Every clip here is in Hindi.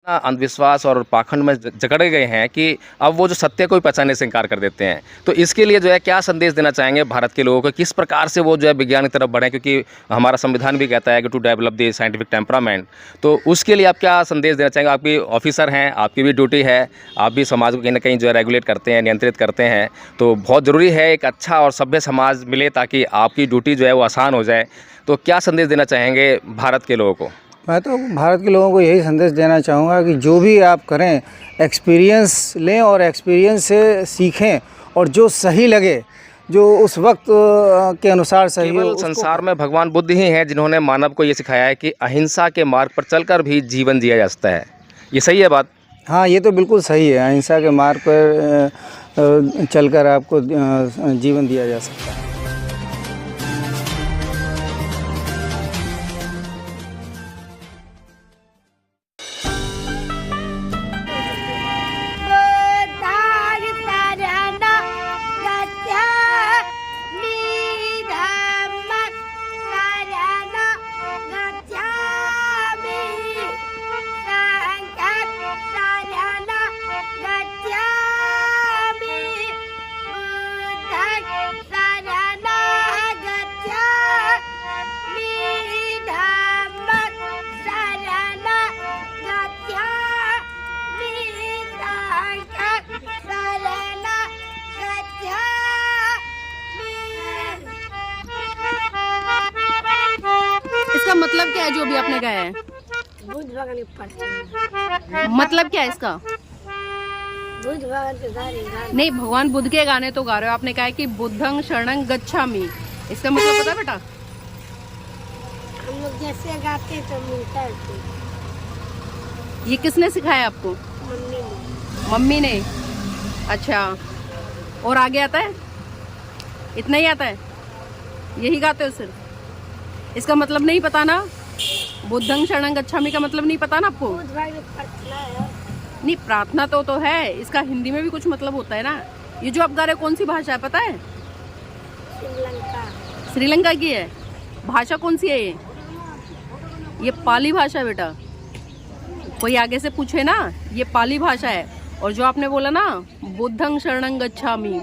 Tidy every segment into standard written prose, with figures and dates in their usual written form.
अंधविश्वास और पाखंड में जकड़ गए हैं कि अब वो जो सत्य को ही पहचानने से इनकार कर देते हैं। तो इसके लिए जो है क्या संदेश देना चाहेंगे भारत के लोगों को, किस प्रकार से वो जो है विज्ञान की तरफ बढ़ें, क्योंकि हमारा संविधान भी कहता है कि to develop the scientific temperament. तो उसके लिए आप क्या संदेश देना चाहेंगे? आपकी ऑफिसर हैं, आपकी भी ड्यूटी है, आप भी समाज को कहीं ना कहीं जो है रेगुलेट करते हैं, नियंत्रित करते हैं, तो बहुत ज़रूरी है एक अच्छा और सभ्य समाज मिले ताकि आपकी ड्यूटी जो है वो आसान हो जाए। तो क्या संदेश देना चाहेंगे भारत के लोगों को? मैं तो भारत के लोगों को यही संदेश देना चाहूँगा कि जो भी आप करें एक्सपीरियंस लें और एक्सपीरियंस से सीखें, और जो सही लगे, जो उस वक्त के अनुसार सही हो। संसार में भगवान बुद्ध ही हैं जिन्होंने मानव को ये सिखाया है कि अहिंसा के मार्ग पर चलकर भी जीवन जिया जा सकता है। ये सही है बात? हाँ, ये तो बिल्कुल सही है। अहिंसा के मार्ग पर चलकर आपको जीवन दिया जा सकता है। इसका मतलब क्या है जो भी आपने गाया है? बुद्ध भगवान के परचम। मतलब क्या है इसका? बुद्ध भगवान के गाने नहीं, भगवान बुद्ध के गाने तो गा रहे हो। आपने कहा है कि बुद्धं शरणं गच्छामि, इसका मतलब पता है बेटा? हम लोग जैसे गाते तो मिलता है। ये किसने सिखाया आपको? मम्मी ने। मम्मी ने। अच्छा, और आगे आता है? इतना ही आता है? यही गाते हो सिर्फ? इसका मतलब नहीं पता ना? बुद्धं शरणं गच्छामि का मतलब नहीं पता ना आपको? बुद्ध भगवान की प्रार्थना है। नहीं, प्रार्थना तो है, इसका हिंदी में भी कुछ मतलब होता है ना। ये जो आप गा रहे हो कौन सी भाषा है पता है? श्रीलंका। श्रीलंका की है। भाषा कौन सी है ये पाली भाषा है बेटा। कोई आगे से पूछे ना, ये पाली भाषा है। और जो आपने बोला ना बुद्धं शरणं गच्छामि,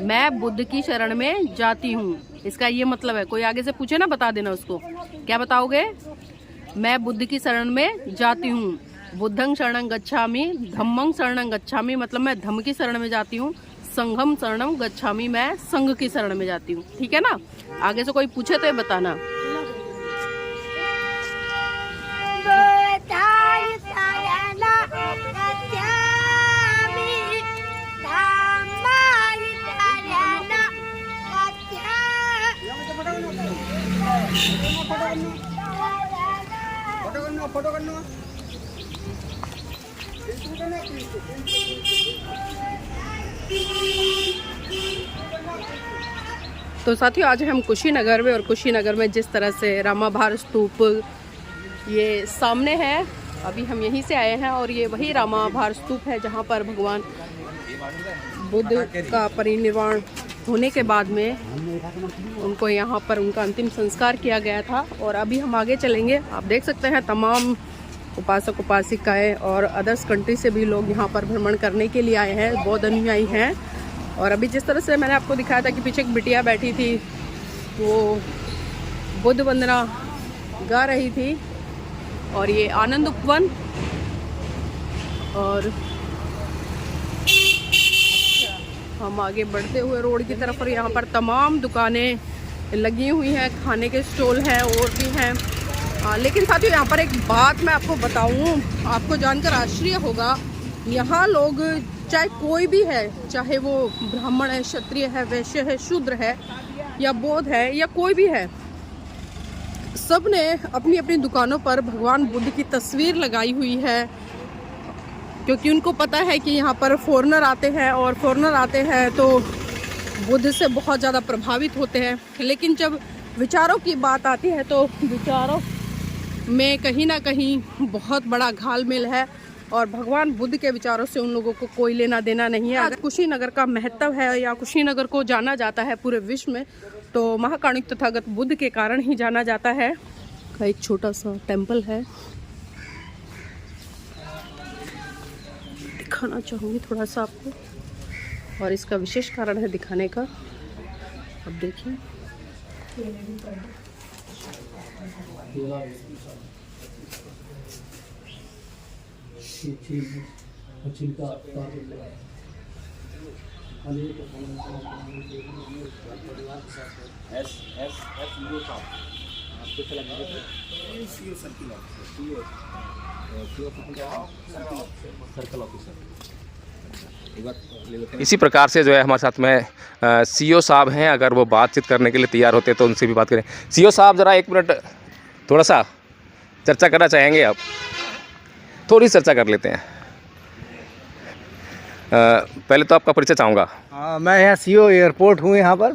मैं बुद्ध की शरण में जाती हूँ, इसका ये मतलब है। कोई आगे से पूछे ना, बता देना उसको। क्या बताओगे? मैं बुद्ध की शरण में जाती हूँ। बुद्धं शरणं गच्छामि, धम्मं शरणं गच्छामि मतलब मैं धम्म की शरण में जाती हूँ। संघं शरणं गच्छामि, मैं संघ की शरण में जाती हूँ। ठीक है ना? आगे से कोई पूछे तो ये बताना। तो साथियों, आज हम कुशीनगर में, और कुशीनगर में जिस तरह से रामाभार स्तूप ये सामने है, अभी हम यहीं से आए हैं, और ये वही रामाभार स्तूप है जहाँ पर भगवान बुद्ध का परिनिर्वाण होने के बाद में उनको यहाँ पर उनका अंतिम संस्कार किया गया था। और अभी हम आगे चलेंगे। आप देख सकते हैं तमाम उपासक उपासिकाएँ और अदर्स कंट्री से भी लोग यहाँ पर भ्रमण करने के लिए आए हैं, बौद्ध अनुयायी हैं। और अभी जिस तरह से मैंने आपको दिखाया था कि पीछे एक बिटिया बैठी थी, वो बुद्ध वंदना गा रही थी, और ये आनंद उपवन। और हम आगे बढ़ते हुए रोड की तरफ, और यहाँ पर तमाम दुकानें लगी हुई हैं, खाने के स्टॉल हैं और भी हैं। लेकिन साथियों, यहाँ पर एक बात मैं आपको बताऊँ, आपको जानकर आश्चर्य होगा। यहाँ लोग चाहे कोई भी है, चाहे वो ब्राह्मण है, क्षत्रिय है, वैश्य है, शूद्र है, या बौद्ध है, या कोई भी है, सब ने अपनी अपनी दुकानों पर भगवान बुद्ध की तस्वीर लगाई हुई है, क्योंकि उनको पता है कि यहाँ पर फॉरेनर आते हैं, और फॉरेनर आते हैं तो बुद्ध से बहुत ज़्यादा प्रभावित होते हैं। लेकिन जब विचारों की बात आती है तो विचारों में कहीं ना कहीं बहुत बड़ा घालमेल है, और भगवान बुद्ध के विचारों से उन लोगों को कोई लेना देना नहीं है। अगर कुशीनगर का महत्व है, या कुशीनगर को जाना जाता है पूरे विश्व में, तो महाकारुणिक तथागत बुद्ध के कारण ही जाना जाता है। एक छोटा सा टेम्पल है। दिखाना चाहूँगी थोड़ा सा आपको, और इसका विशेष कारण है दिखाने का। अब देखिए इसी प्रकार से जो है हमारे साथ में सीईओ साहब हैं, अगर वो बातचीत करने के लिए तैयार होते हैं तो उनसे भी बात करें। सीईओ साहब ज़रा 1 मिनट थोड़ा सा चर्चा करना चाहेंगे आप? थोड़ी चर्चा कर लेते हैं। पहले तो आपका परिचय चाहूँगा। मैं यहाँ सीओ एयरपोर्ट हूँ, यहाँ पर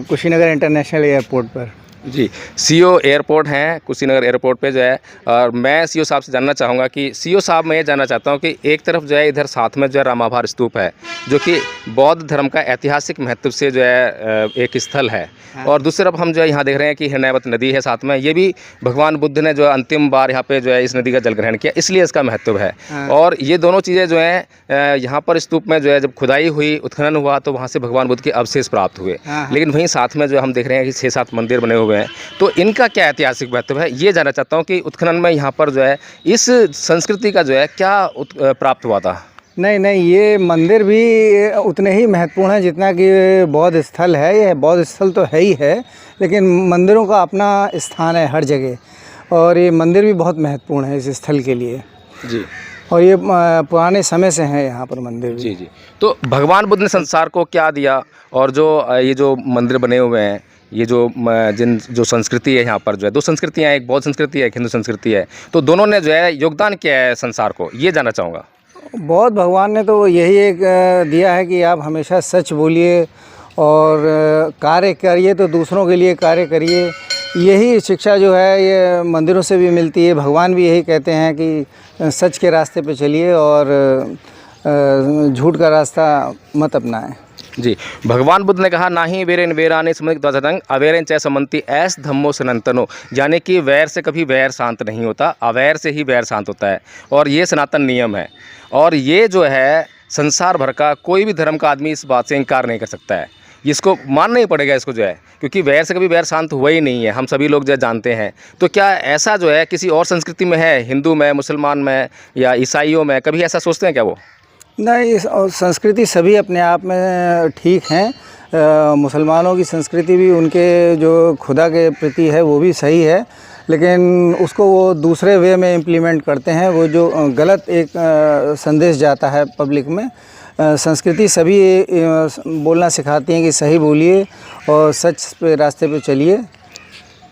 कुशीनगर इंटरनेशनल एयरपोर्ट पर। जी, सीईओ एयरपोर्ट हैं, कुशीनगर एयरपोर्ट पे जो है। और मैं सीईओ साहब से जानना चाहूँगा कि सीईओ साहब, मैं ये जानना चाहता हूँ कि एक तरफ जो है इधर साथ में जो है रामाभार स्तूप है, जो कि बौद्ध धर्म का ऐतिहासिक महत्व से जो है एक स्थल है, और दूसरी तरफ हम जो है यहाँ देख रहे हैं कि हिरण्यवत नदी है साथ में। ये भी भगवान बुद्ध ने जो है अंतिम बार यहाँ पे जो है इस नदी का जल ग्रहण किया, इसलिए इसका महत्व है। और ये दोनों चीज़ें जो हैं यहाँ पर स्तूप में जो है जब खुदाई हुई, उत्खनन हुआ, तो वहाँ से भगवान बुद्ध के अवशेष प्राप्त हुए। लेकिन वहीं साथ में जो हम देख रहे हैं कि 6-7 मंदिर बने हुए हैं, तो इनका क्या ऐतिहासिक महत्व है, ये जानना चाहता हूँ कि उत्खनन में यहाँ पर जो है इस संस्कृति का जो है क्या प्राप्त हुआ था? नहीं, ये मंदिर भी उतने ही महत्वपूर्ण है जितना कि बौद्ध स्थल है। ये बौद्ध स्थल तो है ही है, लेकिन मंदिरों का अपना स्थान है हर जगह, और ये मंदिर भी बहुत महत्वपूर्ण है इस स्थल के लिए। जी, और ये पुराने समय से हैं यहाँ पर मंदिर भी। जी। तो भगवान बुद्ध ने संसार को क्या दिया, और जो ये जो मंदिर बने हुए हैं, ये जो संस्कृति है यहाँ पर जो है, 2 संस्कृतियाँ हैं, एक बौद्ध संस्कृति है, एक हिंदू संस्कृति है, तो दोनों ने जो है योगदान किया है संसार को, ये जानना चाहूँगा। बौद्ध भगवान ने तो यही एक दिया है कि आप हमेशा सच बोलिए और कार्य करिए, तो दूसरों के लिए कार्य करिए। यही शिक्षा जो है ये मंदिरों से भी मिलती है। भगवान भी यही कहते हैं कि सच के रास्ते पे चलिए और झूठ का रास्ता मत अपनाएं। जी, भगवान बुद्ध ने कहा, ना ही वेरेन वेराने समुद्र द्वादशंग अवैरन च समन्ति ऐस धम्मो सनातनो, यानी कि वैर से कभी वैर शांत नहीं होता, अवैर से ही वैर शांत होता है, और ये सनातन नियम है। और ये जो है संसार भर का कोई भी धर्म का आदमी इस बात से इनकार नहीं कर सकता है, इसको मानना ही पड़ेगा इसको जो है, क्योंकि वैर से कभी वैर शांत हुआ ही नहीं है, हम सभी लोग जो जानते हैं। तो क्या ऐसा जो है किसी और संस्कृति में है, हिंदू में, मुसलमान में या ईसाइयों में, कभी ऐसा सोचते हैं क्या वो? नहीं, संस्कृति सभी अपने आप में ठीक हैं। मुसलमानों की संस्कृति भी उनके जो खुदा के प्रति है वो भी सही है, लेकिन उसको वो दूसरे वे में इम्प्लीमेंट करते हैं, वो जो गलत एक संदेश जाता है पब्लिक में। संस्कृति सभी बोलना सिखाती हैं कि सही बोलिए और सच पे रास्ते पे चलिए।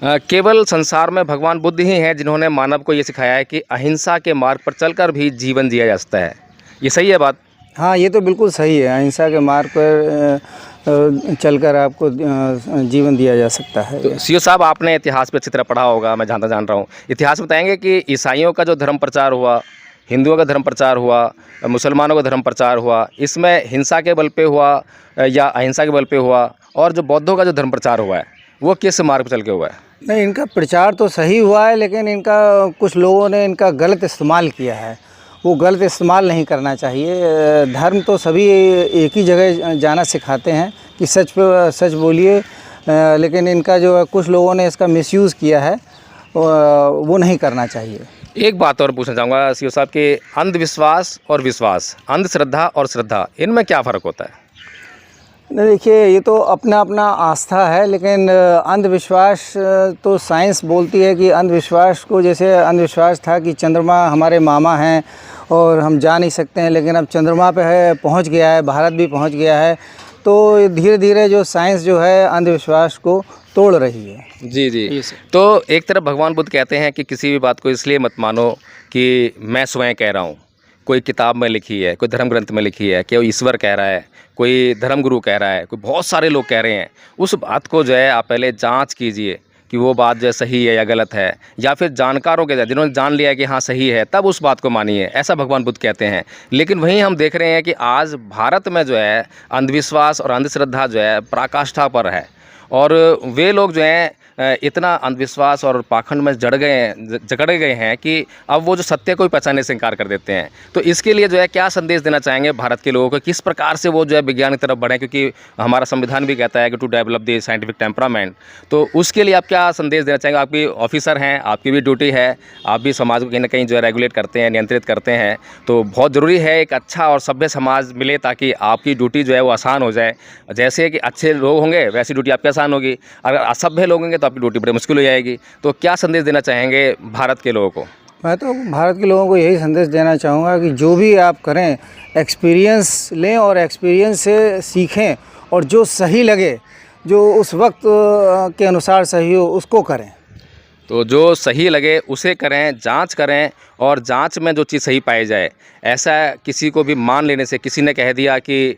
केवल संसार में भगवान बुद्ध ही हैं जिन्होंने मानव को ये सिखाया है कि अहिंसा के मार्ग पर चलकर भी जीवन जिया जा सकता है। ये सही है बात? हाँ, ये तो बिल्कुल सही है। अहिंसा के मार्ग पर चलकर आपको जीवन दिया जा सकता है। तो सीईओ साहब, आपने इतिहास पे अच्छी तरह पढ़ा होगा, मैं जान रहा हूँ। इतिहास बताएंगे कि ईसाइयों का जो धर्म प्रचार हुआ, हिंदुओं का धर्म प्रचार हुआ, मुसलमानों का धर्म प्रचार हुआ, इसमें हिंसा के बल पे हुआ या अहिंसा के बल पे हुआ, और जो बौद्धों का जो धर्म प्रचार हुआ है वो किस मार्ग पर चल के हुआ है? नहीं, इनका प्रचार तो सही हुआ है, लेकिन इनका कुछ लोगों ने इनका गलत इस्तेमाल किया है। वो गलत इस्तेमाल नहीं करना चाहिए। धर्म तो सभी एक ही जगह जाना सिखाते हैं कि सच पे सच बोलिए, लेकिन इनका जो है कुछ लोगों ने इसका मिसयूज़ किया है, वो नहीं करना चाहिए। एक बात और पूछना चाहूँगा सीईओ साहब कि अंधविश्वास और विश्वास, अंधश्रद्धा और श्रद्धा, इनमें क्या फ़र्क होता है? देखिए, ये तो अपना अपना आस्था है, लेकिन अंधविश्वास तो साइंस बोलती है कि अंधविश्वास को, जैसे अंधविश्वास था कि चंद्रमा हमारे मामा हैं और हम जा नहीं सकते हैं, लेकिन अब चंद्रमा पे है, पहुंच गया है, भारत भी पहुंच गया है। तो धीरे धीरे जो साइंस जो है अंधविश्वास को तोड़ रही है। जी। तो एक तरफ भगवान बुद्ध कहते हैं कि किसी भी बात को इसलिए मत मानो कि मैं स्वयं कह रहा हूँ, कोई किताब में लिखी है, कोई धर्म ग्रंथ में लिखी है, कोई ईश्वर कह रहा है, कोई धर्मगुरु कह रहा है, कोई बहुत सारे लोग कह रहे हैं। उस बात को जो है आप पहले जांच कीजिए कि वो बात जो सही है या गलत है, या फिर जानकारों के जिन्होंने जान लिया कि हाँ सही है, तब उस बात को मानिए, ऐसा भगवान बुद्ध कहते हैं। लेकिन वहीं हम देख रहे हैं कि आज भारत में जो है अंधविश्वास और अंधश्रद्धा जो है पराकाष्ठा पर है, और वे लोग जो हैं इतना अंधविश्वास और पाखंड में जकड़ गए हैं कि अब वो जो सत्य को ही पहचानने से इनकार कर देते हैं। तो इसके लिए जो है क्या संदेश देना चाहेंगे भारत के लोगों को, किस प्रकार से वो जो है विज्ञान की तरफ बढ़ें, क्योंकि हमारा संविधान भी कहता है कि to develop the scientific temperament. तो उसके लिए आप क्या संदेश देना चाहेंगे? आप भी ऑफिसर हैं, आपकी भी ड्यूटी है, आप भी समाज को कहीं ना कहीं जो है रेगुलेट करते हैं, नियंत्रित करते हैं। तो बहुत ज़रूरी है एक अच्छा और सभ्य समाज मिले ताकि आपकी ड्यूटी जो है वो आसान हो जाए। जैसे कि अच्छे लोग होंगे वैसी ड्यूटी आपकी आसान होगी, अगर असभ्य लोग होंगे तो आपकी ड्यूटी बड़ी मुश्किल हो जाएगी। तो क्या संदेश देना चाहेंगे भारत के लोगों को? मैं तो भारत के लोगों को यही संदेश देना चाहूँगा कि जो भी आप करें एक्सपीरियंस लें और एक्सपीरियंस से सीखें, और जो सही लगे, जो उस वक्त के अनुसार सही हो, उसको करें। तो जो सही लगे उसे करें, जांच करें, और जांच में जो चीज़ सही पाई जाए। ऐसा किसी को भी मान लेने से, किसी ने कह दिया कि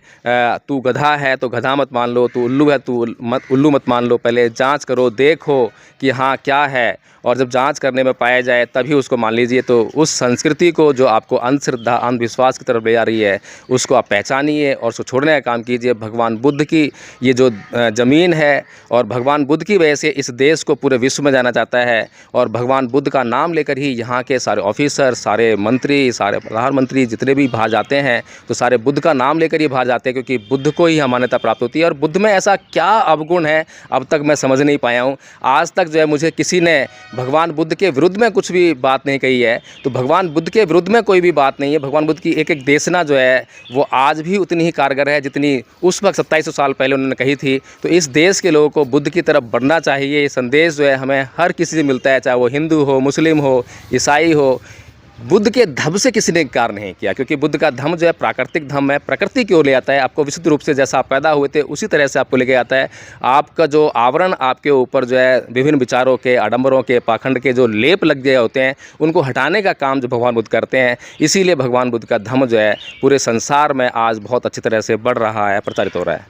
तू गधा है तो गधा मत मान लो, तू उल्लू है तू उल्लू मत मान लो, पहले जांच करो, देखो कि हाँ क्या है, और जब जांच करने में पाया जाए तभी उसको मान लीजिए। तो उस संस्कृति को जो आपको अंधश्रद्धा अंधविश्वास की तरफ ले जा रही है उसको आप पहचानिए और उसको छोड़ने का काम कीजिए। भगवान बुद्ध की ये जो ज़मीन है, और भगवान बुद्ध की वजह से इस देश को पूरे विश्व में जाना जाता है, और भगवान बुद्ध का नाम लेकर ही यहाँ के सारे ऑफिसर, सारे मंत्री, सारे प्रधानमंत्री जितने भी बाहर जाते हैं तो सारे बुद्ध का नाम लेकर ही बाहर जाते हैं, क्योंकि बुद्ध को ही मान्यता प्राप्त होती है। और बुद्ध में ऐसा क्या अवगुण है अब तक मैं समझ नहीं पाया हूँ। आज तक जो है मुझे किसी ने भगवान बुद्ध के विरुद्ध में कुछ भी बात नहीं कही है। तो भगवान बुद्ध के विरुद्ध में कोई भी बात नहीं है। भगवान बुद्ध की एक एक देशना जो है वो आज भी उतनी ही कारगर है जितनी उस वक्त 2700 साल पहले उन्होंने कही थी। तो इस देश के लोगों को बुद्ध की तरफ बढ़ना चाहिए। ये संदेश जो है हमें हर किसी से मिलता है, चाहे वो हिंदू हो, मुस्लिम हो, ईसाई हो। बुद्ध के धम्म से किसी ने इनकार नहीं किया, क्योंकि बुद्ध का धम्म जो है प्राकृतिक धम्म है, प्रकृति की ओर ले आता है आपको। विशुद्ध रूप से जैसा आप पैदा हुए थे उसी तरह से आपको लेके आता है। आपका जो आवरण आपके ऊपर जो है विभिन्न विचारों के, आडंबरों के, पाखंड के जो लेप लग गए होते हैं उनको हटाने का काम जो भगवान बुद्ध करते हैं। इसीलिए भगवान बुद्ध का धम्म जो है पूरे संसार में आज बहुत अच्छी तरह से बढ़ रहा है, प्रचारित हो रहा है।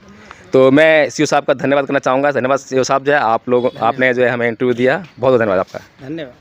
तो मैं सीओ साहब का धन्यवाद करना चाहूँगा। धन्यवाद सीओ साहब, जो है आपने जो है हमें इंटरव्यू दिया, बहुत बहुत धन्यवाद आपका। धन्यवाद।